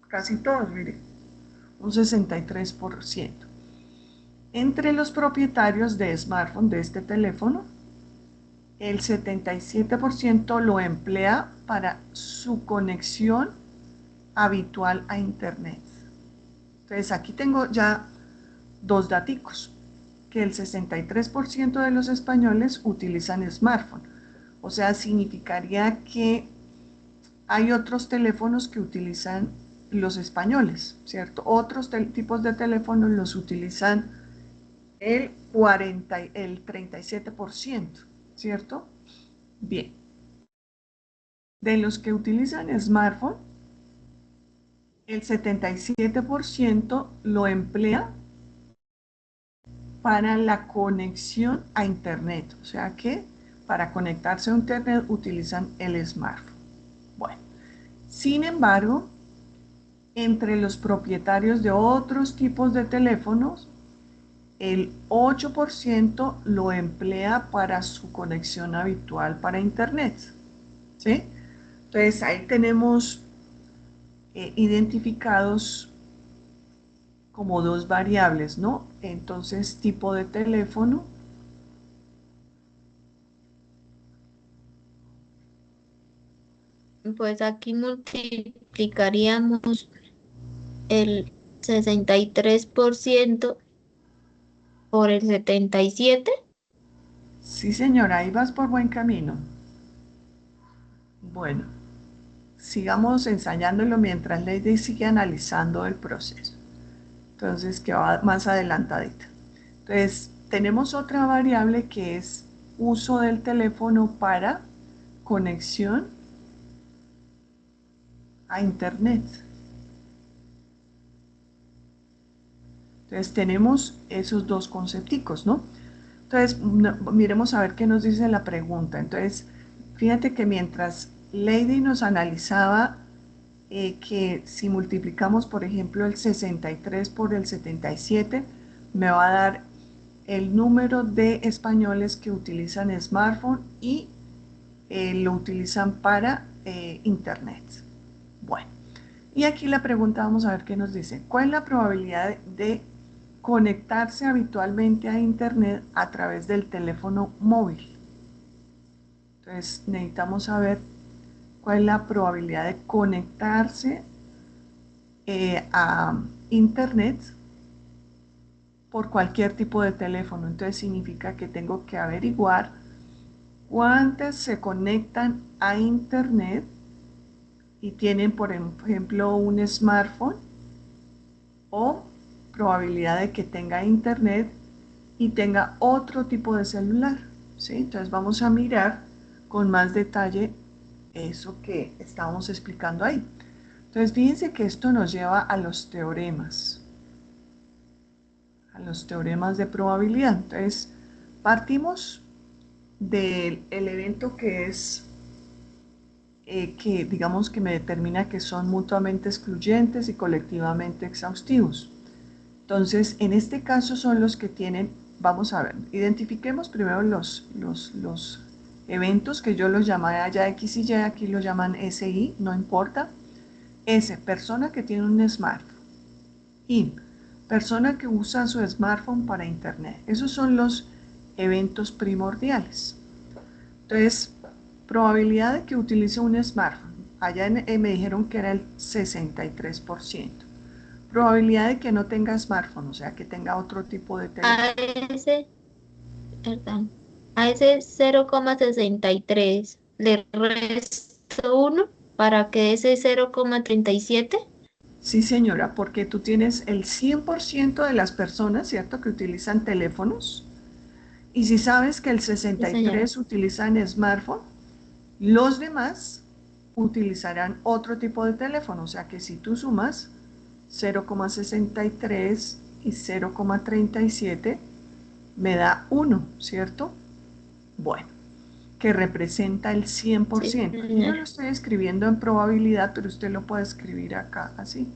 Casi todos, mire, un 63%. Entre los propietarios de smartphone de este teléfono, el 77% lo emplea para su conexión habitual a Internet. Entonces aquí tengo ya dos daticos, que el 63% de los españoles utilizan smartphone. O sea, significaría que hay otros teléfonos que utilizan los españoles, ¿cierto? Otros tipos de teléfonos los utilizan el 37%, ¿cierto? Bien. De los que utilizan smartphone, el 77% lo emplea para la conexión a Internet. O sea que para conectarse a Internet utilizan el smartphone. Bueno, sin embargo, entre los propietarios de otros tipos de teléfonos, el 8% lo emplea para su conexión habitual para Internet. ¿Sí? Entonces ahí tenemos identificados como dos variables, ¿no? Entonces, tipo de teléfono, Pues aquí multiplicaríamos el 63% por el 77. sí señora, ahí vas por buen camino. Bueno, sigamos ensayándolo mientras Lady sigue analizando el proceso. Entonces, que va más adelantadita. Entonces, tenemos otra variable que es uso del teléfono para conexión a Internet. Entonces, tenemos esos dos concepticos, ¿no? Entonces, miremos a ver qué nos dice la pregunta. Entonces, fíjate que mientras Lady nos analizaba que si multiplicamos, por ejemplo, el 63 por el 77, me va a dar el número de españoles que utilizan smartphone y lo utilizan para internet. Bueno, y aquí la pregunta, vamos a ver qué nos dice. ¿Cuál es la probabilidad de conectarse habitualmente a internet a través del teléfono móvil? Entonces necesitamos saber cuál es la probabilidad de conectarse a internet por cualquier tipo de teléfono. Entonces significa que tengo que averiguar cuántas se conectan a internet y tienen, por ejemplo, un smartphone, o probabilidad de que tenga internet y tenga otro tipo de celular, ¿sí? Entonces vamos a mirar con más detalle eso que estábamos explicando ahí. Entonces fíjense que esto nos lleva a los teoremas de probabilidad. Entonces partimos del evento que es que digamos que me determina que son mutuamente excluyentes y colectivamente exhaustivos. Entonces, en este caso son los que tienen, vamos a ver, identifiquemos primero los eventos que yo los llamé allá X y Y, aquí los llaman SI, no importa. S, persona que tiene un smartphone. I, persona que usa su smartphone para internet. Esos son los eventos primordiales. Entonces, probabilidad de que utilice un smartphone. Allá me dijeron que era el 63%. Probabilidad de que no tenga smartphone, o sea, que tenga otro tipo de A teléfono. ese, perdón, a ese 0,63 le resto 1 para que ese 0,37. Sí, señora, porque tú tienes el 100% de las personas, ¿cierto?, que utilizan teléfonos. Y si sabes que el Sí, señora. 63% utilizan smartphone, los demás utilizarán otro tipo de teléfono. O sea que si tú sumas 0,63 y 0,37, me da 1, ¿cierto? Bueno, que representa el Sí, 100%. Aquí yo lo señora. estoy escribiendo en probabilidad, pero usted lo puede escribir acá así.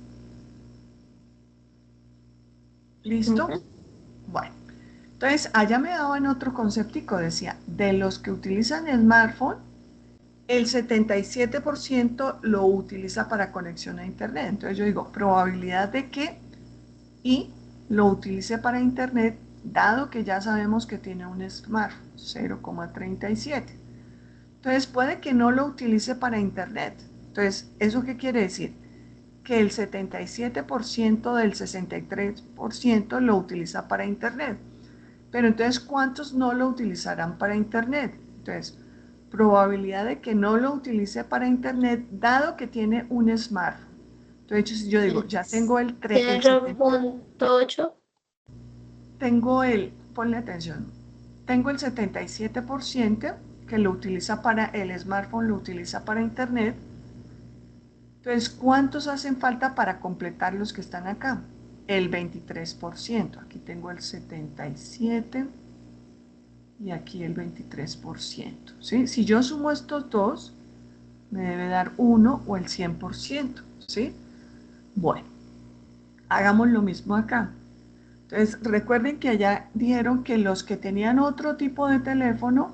¿Listo? Ujú. Bueno, entonces allá me daban otro conceptico, decía, de los que utilizan el smartphone, el 77% lo utiliza para conexión a internet. Entonces yo digo, probabilidad de que y lo utilice para internet, dado que ya sabemos que tiene un smartphone, 0,37. Entonces puede que no lo utilice para internet. Entonces, ¿eso qué quiere decir? Que el 77% del 63% lo utiliza para internet. Pero entonces, ¿cuántos no lo utilizarán para internet? Entonces, probabilidad de que no lo utilice para internet, dado que tiene un smartphone. Entonces, yo digo, ya tengo el 0,8. ponle atención, tengo el 77% que lo utiliza para el smartphone, lo utiliza para internet. Entonces, ¿cuántos hacen falta para completar los que están acá? El 23%. Aquí tengo el 77% y aquí el 23%. ¿Sí? Si yo sumo estos dos, me debe dar 1 o el 100%. ¿Sí? Bueno, hagamos lo mismo acá. Entonces, recuerden que allá dijeron que los que tenían otro tipo de teléfono,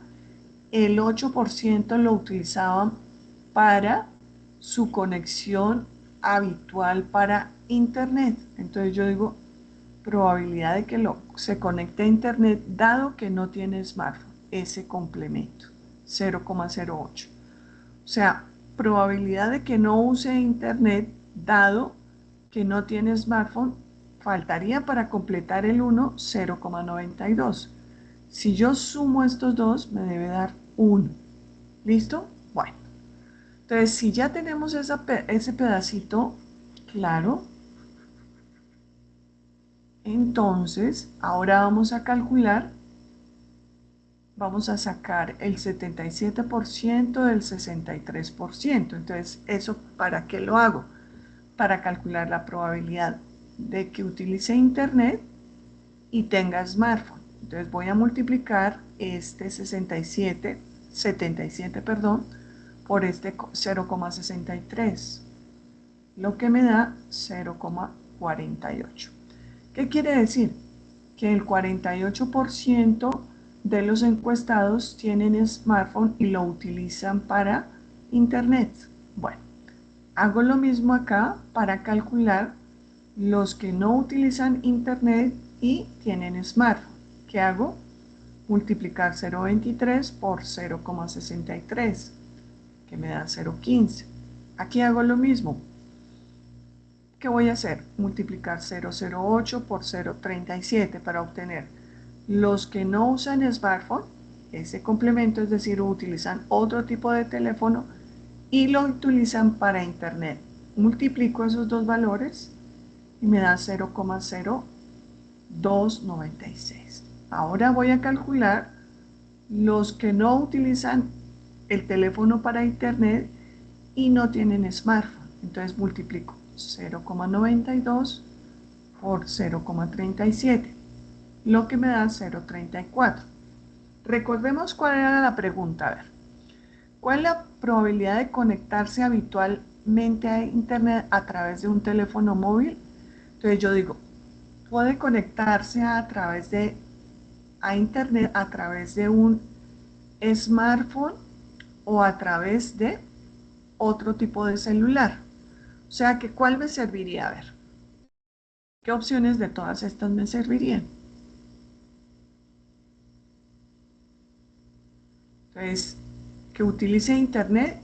el 8% lo utilizaban para su conexión habitual para internet. Entonces yo digo, probabilidad de que se conecte a internet dado que no tiene smartphone, ese complemento, 0,08. O sea, probabilidad de que no use internet dado que no tiene smartphone, faltaría para completar el 1, 0,92. Si yo sumo estos dos, me debe dar 1. ¿Listo? Bueno, entonces si ya tenemos ese pedacito claro, entonces ahora vamos a calcular, vamos a sacar el 77% del 63%. Entonces, ¿eso para qué lo hago? Para calcular la probabilidad de que utilice internet y tenga smartphone. Entonces voy a multiplicar este 77, perdón, por este 0,63, lo que me da 0,48. ¿Qué quiere decir? Que el 48% de los encuestados tienen smartphone y lo utilizan para internet. Bueno, hago lo mismo acá para calcular los que no utilizan internet y tienen smartphone. ¿Qué hago? Multiplicar 0,23 por 0,63, que me da 0,15. Aquí hago lo mismo. ¿Qué voy a hacer? Multiplicar 0,08 por 0,37 para obtener los que no usan smartphone, ese complemento, es decir, utilizan otro tipo de teléfono y lo utilizan para internet. Multiplico esos dos valores y me da 0,0296. Ahora voy a calcular los que no utilizan el teléfono para internet y no tienen smartphone. Entonces multiplico 0,92 por 0,37, lo que me da 0,34. Recordemos cuál era la pregunta. A ver, ¿cuál es la probabilidad de conectarse habitualmente a internet a través de un teléfono móvil? Entonces yo digo, puede conectarse a internet a través de un smartphone o a través de otro tipo de celular. O sea que, ¿cuál me serviría? A ver, ¿qué opciones de todas estas me servirían? Entonces, que utilice internet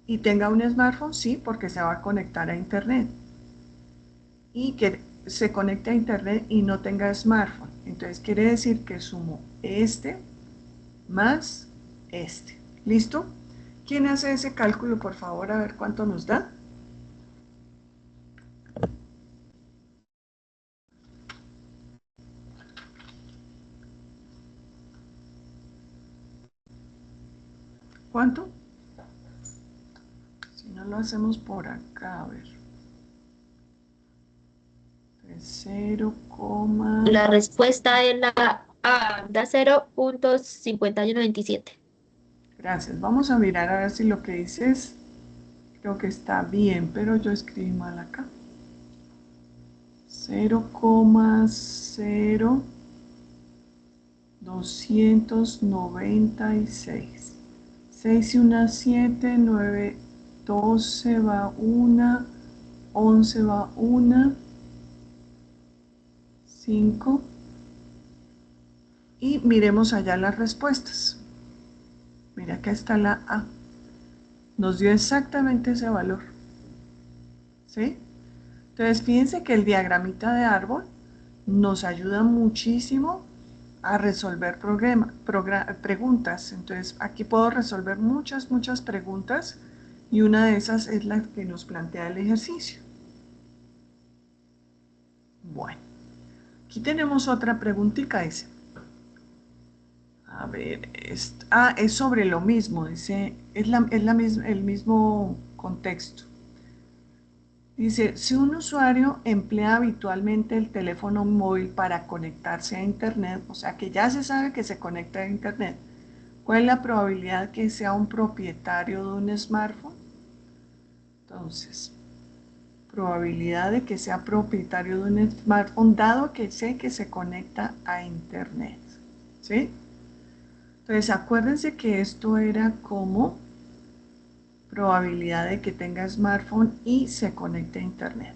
y tenga un smartphone, sí, porque se va a conectar a internet. Y que se conecte a internet y no tenga smartphone. Entonces quiere decir que sumo este más este. ¿Listo? ¿Quién hace ese cálculo, por favor, a ver cuánto nos da? ¿Cuánto? Si no lo hacemos por acá, a ver. 0, La respuesta es la A, da 0,5127. gracias. Vamos a mirar a ver si lo que dices creo que está bien, pero yo escribí mal acá. 0,0296. 6 y una 7, 9, 12 va una, 11 va una, 5. Y miremos allá las respuestas. Mira, acá está la A. Nos dio exactamente ese valor. ¿Sí? Entonces, fíjense que el diagramita de árbol nos ayuda muchísimo a resolver preguntas. Entonces, aquí puedo resolver muchas preguntas y una de esas es la que nos plantea el ejercicio. Bueno, aquí tenemos otra preguntita, dice. A ver, es sobre lo mismo, dice, el mismo contexto. Dice, si un usuario emplea habitualmente el teléfono móvil para conectarse a internet, o sea que ya se sabe que se conecta a internet, ¿cuál es la probabilidad que sea un propietario de un smartphone? Entonces, probabilidad de que sea propietario de un smartphone, dado que sé que se conecta a internet. ¿Sí? Entonces, acuérdense que esto era como probabilidad de que tenga smartphone y se conecte a internet.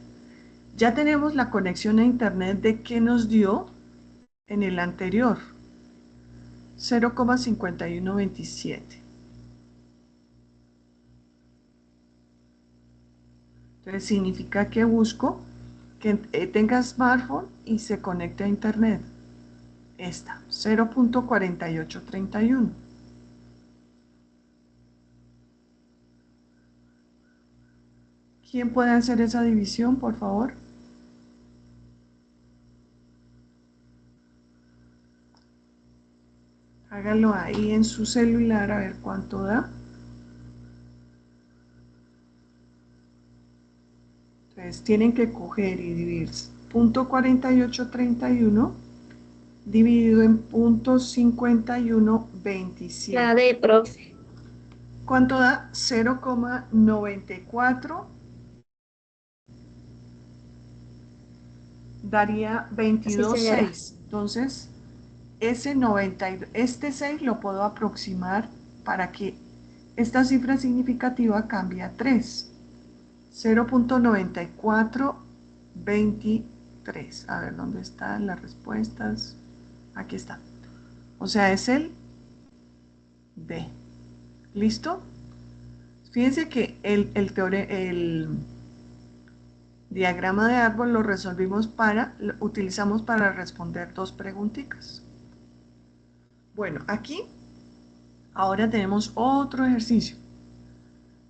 Ya tenemos la conexión a internet de que nos dio en el anterior, 0,5127. Entonces significa que busco que tenga smartphone y se conecte a internet. Esta, 0,4831. ¿Quién puede hacer esa división, por favor? Hágalo ahí en su celular a ver cuánto da. Entonces tienen que coger y dividir 0,4831 dividido en 0.5127. La D, profe. ¿Cuánto da? 0,94. Daría Sí, señora. 22,6. Entonces, este 6 lo puedo aproximar para que esta cifra significativa cambie a 3. 0.9423. A ver, ¿dónde están las respuestas? Aquí está. O sea, es el D. ¿Listo? Fíjense que el diagrama de árbol lo utilizamos para responder dos preguntitas. Bueno, aquí ahora tenemos otro ejercicio.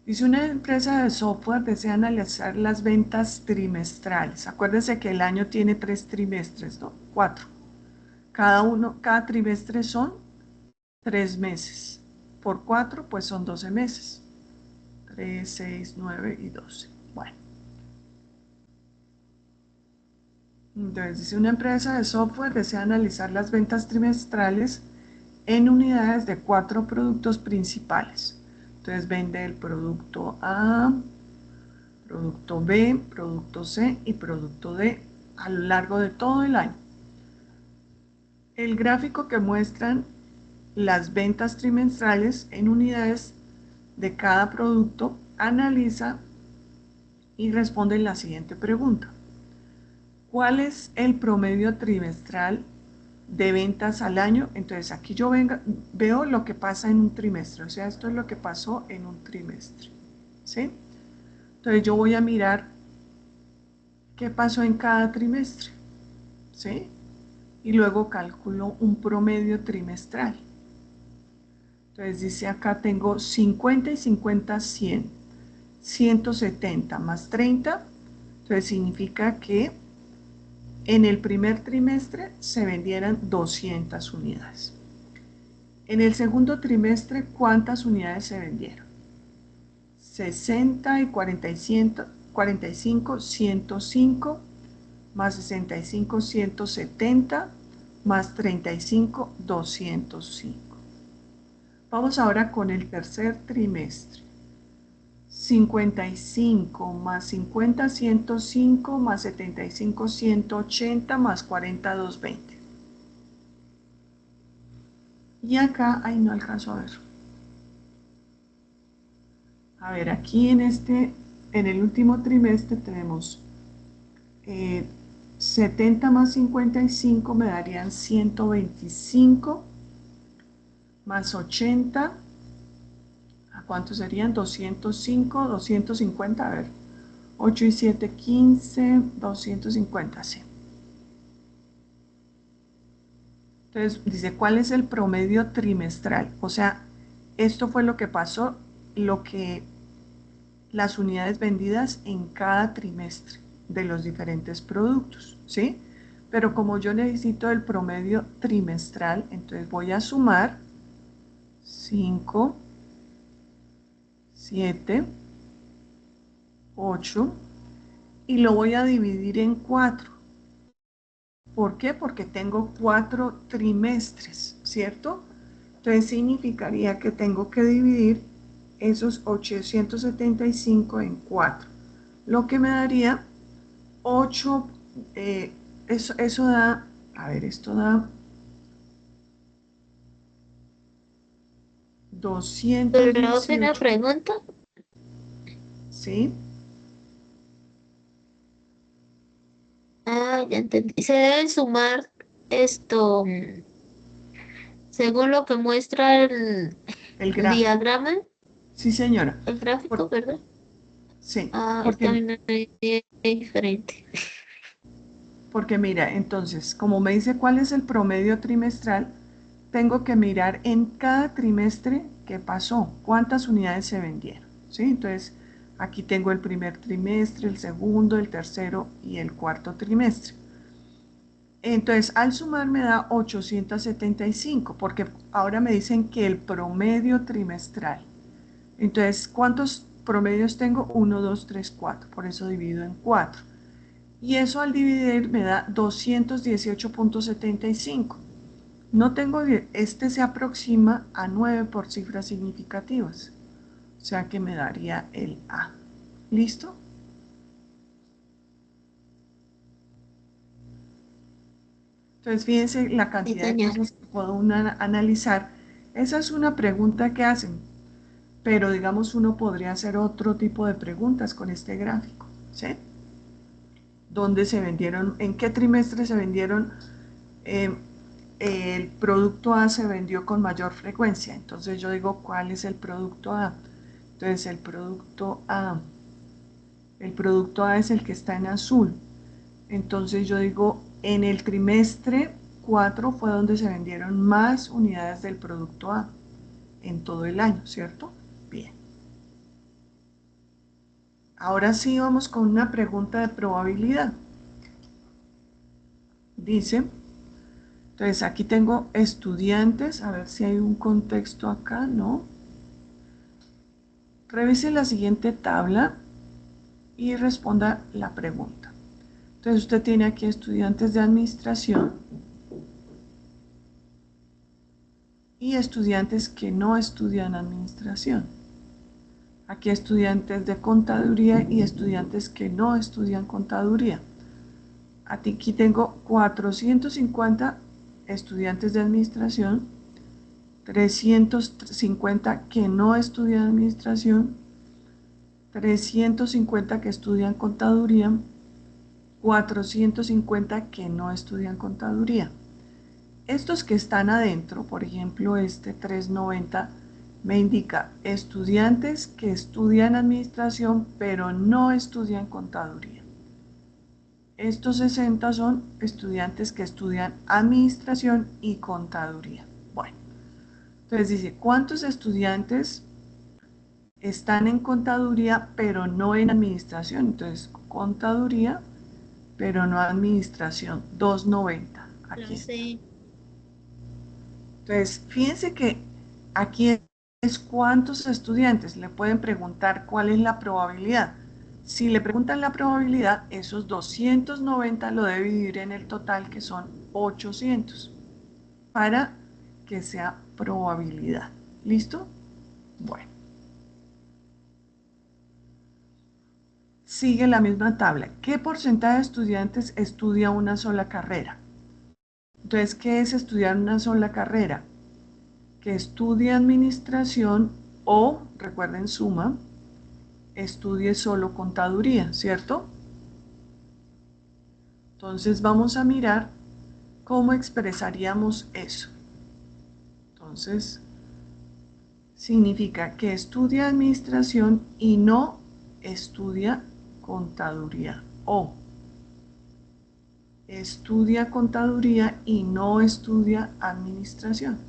Dice, una empresa de software desea analizar las ventas trimestrales. Acuérdense que el año tiene 3 trimestres, ¿no? 4. Cada trimestre son 3 meses. Por 4, pues son 12 meses. 3, 6, 9 y 12. Bueno. Entonces, dice, una empresa de software desea analizar las ventas trimestrales en unidades de 4 productos principales. Entonces, vende el producto A, producto B, producto C y producto D a lo largo de todo el año. El gráfico que muestran las ventas trimestrales en unidades de cada producto analiza y responde la siguiente pregunta. ¿Cuál es el promedio trimestral de ventas al año? Entonces aquí yo veo lo que pasa en un trimestre, o sea, esto es lo que pasó en un trimestre, ¿sí? Entonces yo voy a mirar qué pasó en cada trimestre, ¿sí? Y luego calculo un promedio trimestral. Entonces dice acá tengo 50 y 50, 100, 170 más 30, entonces significa que en el primer trimestre se vendieran 200 unidades. En el segundo trimestre, ¿cuántas unidades se vendieron? 60 y 45, 105, más 65, 170, más 35, 205. Vamos ahora con el tercer trimestre. 55 más 50, 105, más 75, 180, más 40, 220. Y acá, ahí no alcanzo a ver. A ver, aquí en el último trimestre tenemos 70 más 55 me darían 125, más 80, ¿a cuánto serían? 205, 250, a ver, 8 y 7, 15, 250, sí. Entonces dice, ¿cuál es el promedio trimestral? O sea, esto fue lo que pasó, las unidades vendidas en cada trimestre de los diferentes productos, ¿sí? Pero como yo necesito el promedio trimestral, entonces voy a sumar 5, 7, 8 y lo voy a dividir en 4. ¿Por qué? Porque tengo 4 trimestres, ¿cierto? Entonces significaría que tengo que dividir esos 875 en 4, lo que me daría 8, eso da, a ver, esto da Profe, una 218, pregunta. ¿sí? Ah, ya entendí. Se deben sumar esto, según lo que muestra El el gráfico. diagrama, Sí, señora. el gráfico, Por- ¿verdad? sí, Ah, es que a porque, mí me es diferente. porque mira, entonces, como me dice cuál es el promedio trimestral, tengo que mirar en cada trimestre qué pasó, cuántas unidades se vendieron, ¿sí? Entonces, aquí tengo el primer trimestre, el segundo, el tercero y el cuarto trimestre. Entonces, al sumar me da 875, porque ahora me dicen que el promedio trimestral. Entonces, ¿cuántos promedios tengo? 1, 2, 3, 4. Por eso divido en 4. Y eso al dividir me da 218.75. No tengo, este se aproxima a 9 por cifras significativas. O sea que me daría el A. ¿Listo? Entonces, fíjense la Sí, cantidad de señor. cosas que puedo uno analizar. Esa es una pregunta que hacen, pero digamos uno podría hacer otro tipo de preguntas con este gráfico, ¿sí? ¿Dónde se vendieron? ¿En qué trimestre se vendieron? Eh, el producto A se vendió con mayor frecuencia. Entonces yo digo, ¿cuál es el producto A? Entonces el producto A es el que está en azul. Entonces yo digo, en el trimestre 4 fue donde se vendieron más unidades del producto A en todo el año, ¿cierto? Bien. Ahora sí vamos con una pregunta de probabilidad. Dice, entonces aquí tengo estudiantes, a ver si hay un contexto acá, ¿no? Revise la siguiente tabla y responda la pregunta. Entonces usted tiene aquí estudiantes de administración y estudiantes que no estudian administración. Aquí estudiantes de contaduría y estudiantes que no estudian contaduría. Aquí tengo 450 estudiantes de administración, 350 que no estudian administración, 350 que estudian contaduría, 450 que no estudian contaduría. Estos que están adentro, por ejemplo, este 390 me indica estudiantes que estudian administración pero no estudian contaduría. Estos 60 son estudiantes que estudian administración y contaduría. Bueno, entonces dice, ¿cuántos estudiantes están en contaduría pero no en administración? Entonces, contaduría pero no administración, 290. Aquí No está. sé. Entonces, fíjense que aquí es cuántos estudiantes. Le pueden preguntar cuál es la probabilidad. Si le preguntan la probabilidad, esos 290 lo debe dividir en el total, que son 800, para que sea probabilidad. ¿Listo? Bueno, sigue la misma tabla. ¿Qué porcentaje de estudiantes estudia una sola carrera? Entonces, ¿qué es estudiar una sola carrera? Que estudie administración o, recuerden suma, estudie solo contaduría, ¿cierto? Entonces vamos a mirar cómo expresaríamos eso. Entonces, significa que estudia administración y no estudia contaduría. O estudia contaduría y no estudia administración.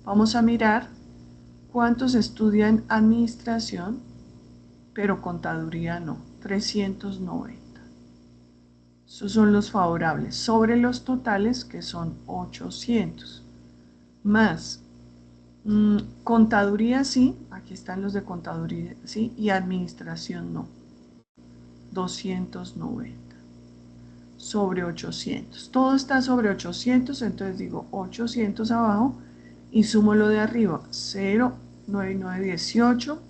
Vamos a mirar cuántos estudian administración pero contaduría no, 390. Esos son los favorables sobre los totales, que son 800. Más contaduría sí, aquí están los de contaduría sí, y administración no, 290 sobre 800. Todo está sobre 800, entonces digo 800 abajo y sumo lo de arriba, 0, 9, 9, 18,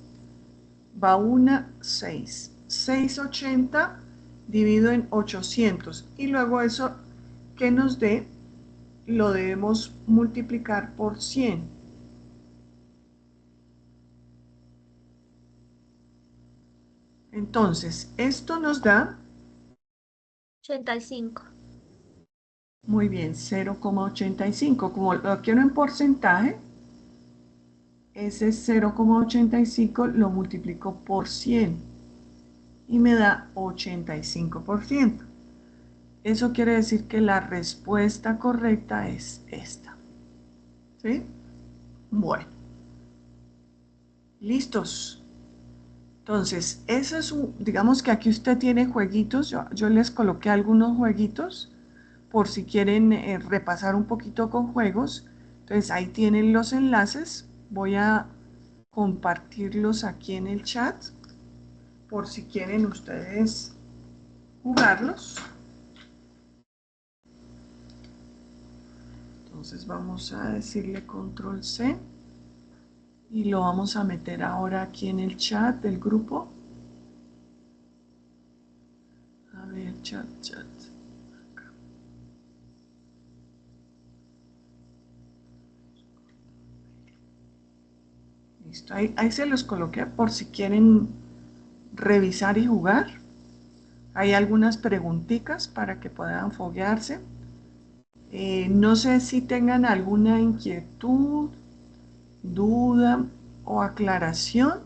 va una 6. 680 dividido en 800 y luego eso que nos dé lo debemos multiplicar por 100. Entonces, esto nos da, 85. muy bien, 0,85. Como lo quiero en porcentaje, ese 0,85 lo multiplico por 100 y me da 85%. Eso quiere decir que la respuesta correcta es esta. ¿Sí? Bueno, listos. Entonces, eso es digamos que aquí usted tiene jueguitos. Yo les coloqué algunos jueguitos por si quieren repasar un poquito con juegos. Entonces, ahí tienen los enlaces. Voy a compartirlos aquí en el chat por si quieren ustedes jugarlos. Entonces vamos a decirle control C y lo vamos a meter ahora aquí en el chat del grupo. A ver, chat. Listo, ahí se los coloqué por si quieren revisar y jugar. Hay algunas preguntitas para que puedan foguearse. No sé si tengan alguna inquietud, duda o aclaración